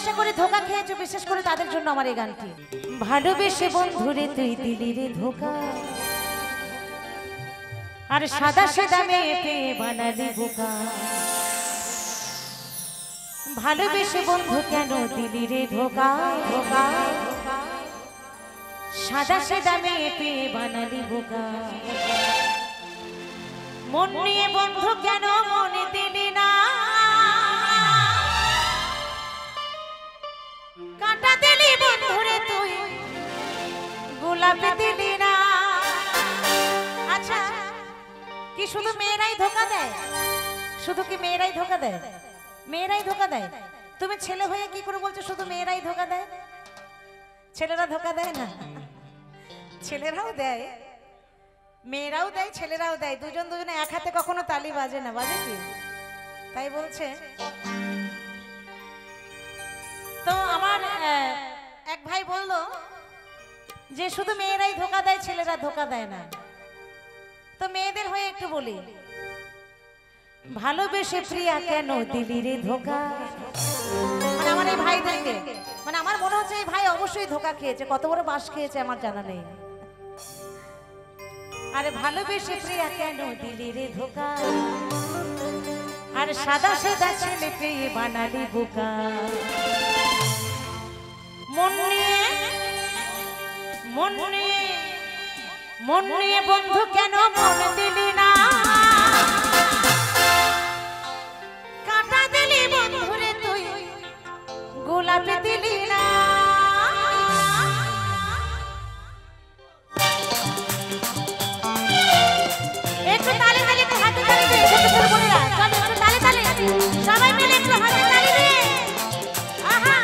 ভালোবাসা করে ধোকা খেয়েছো, বিশেষ করে তাদের জন্য আমার এই গানটি। ভালোবেসে বন্ধুরে তুই দিলি রে ধোকা, আর সাদা সাদা মেয়ে পেয়ে বানালি বোকা। ভালোবেসে বন্ধু কেন দিলি রে ধোকা, ধোকা সাদা সাদা মেয়ে পেয়ে বানালি বোকা। মন নিয়ে বন্ধু কেন মনে দিলি না, কাঁটা দিলি বন্ধুরে তুই গোলাপে দিলি না। আচ্ছা, কি শুধু মেয়েরাই ধোকা দেয়? শুধু কি মেয়েরাই ধোকা দেয়? মেয়েরাই ধোকা দেয়? তুমি ছেলে হয়ে কি করে বলছো শুধু মেয়েরাই ধোকা দেয়? ছেলেরা ধোকা দেয় না? ছেলেরাও দেয়, মেয়েরাও দেয়, ছেলেরাও দেয়। দুজন দুজনে এক হাতে কখনো তালি বাজে না, বাজে কি? তাই বলছে। তো আমার এক ভাই বললো যে শুধু মেয়েরাই ধোকা দেয়, ছেলেরা ধোকা দেয় না। তো মেয়েদের হয়ে একটু বলি, ভালোবেসে প্রিয়া কেন দিলি রে ধোকা। মানে আমার এই ভাইদেরকে, মানে আমার মনে হচ্ছে এই ভাই অবশ্যই ধোকা খেয়েছে, কত বড় বাস খেয়েছে আমার জানা নেই। আরে ভালোবেসে প্রিয়া কেন দিলি রে ধোকা, আর সাদা সাদা ছেলে পেয়ে বানালি বোকা। মন নিয়ে মন নিয়ে মন নিয়ে বন্ধু কেন মন দিলি না, কাঁটা দিলি বন্ধুরে তুই গোলাপে দিলি না। একটু তালে তালে, একটু হাতে তালি দে, ছোট ছোট বোনেরা চলো একটু তালে তালে, সবাই মিলে একটু হাতে তালি দে। আহা,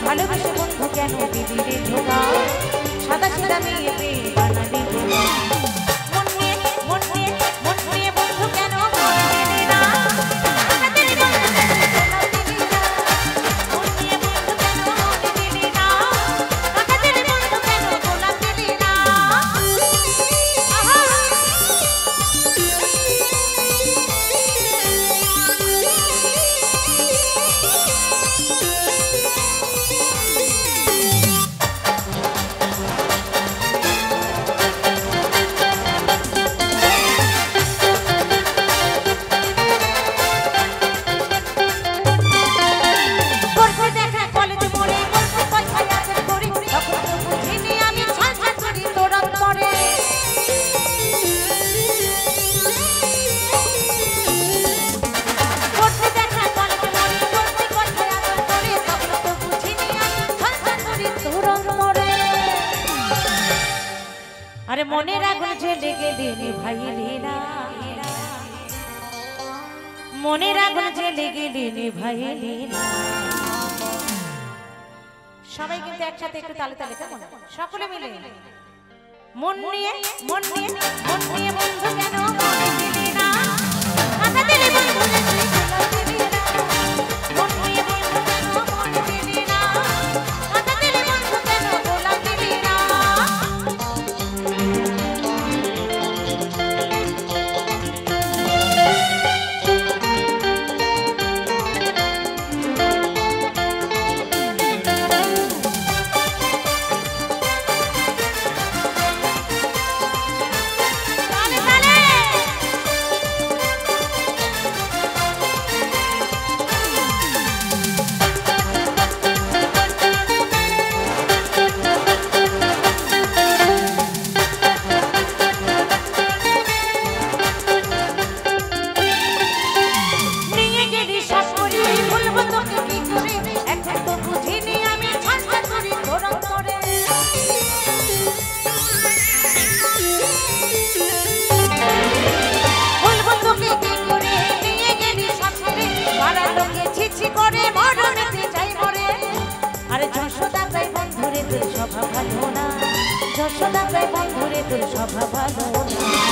ভালোবেসে বন্ধু কেন দিলি রে ধোকা, সাদা সাদা মেয়ে পেয়ে বানালি বোকা। মন নিয়ে মন নিয়ে মন নিয়ে বন্ধু কেন মন দিলি না, কাঁটা দিলি বন্ধু কেন গোলাপ দিলি না। মন নিয়ে বন্ধু কেন মন দিলি না, কাঁটা দিলি বন্ধু কেন গোলাপ দিলি না। আহা, আরে মনের আগুন জ্বলে গেলে নিভাইলি না, মনের আগুন জ্বলে গেলে নিভাইলি না। সবাই কিন্তু একসাথে একটু তালে তালে, কেমন সকলে মিলে। মন নিয়ে মন নিয়ে মন নিয়ে বন্ধু কেন মন দিলি না, কাঁটা দিলি বন্ধুরে তুই গোলাপ দিলি না। মন নিয়ে বন্ধু কেন মন দিলি না, কাঁটা দিলি বন্ধু কেন গোলাপ দিলি না। তালে তালে স্বভাব ভালো না, যশোদা কয় বন্ধুরে তোর স্বভাব ভালো না।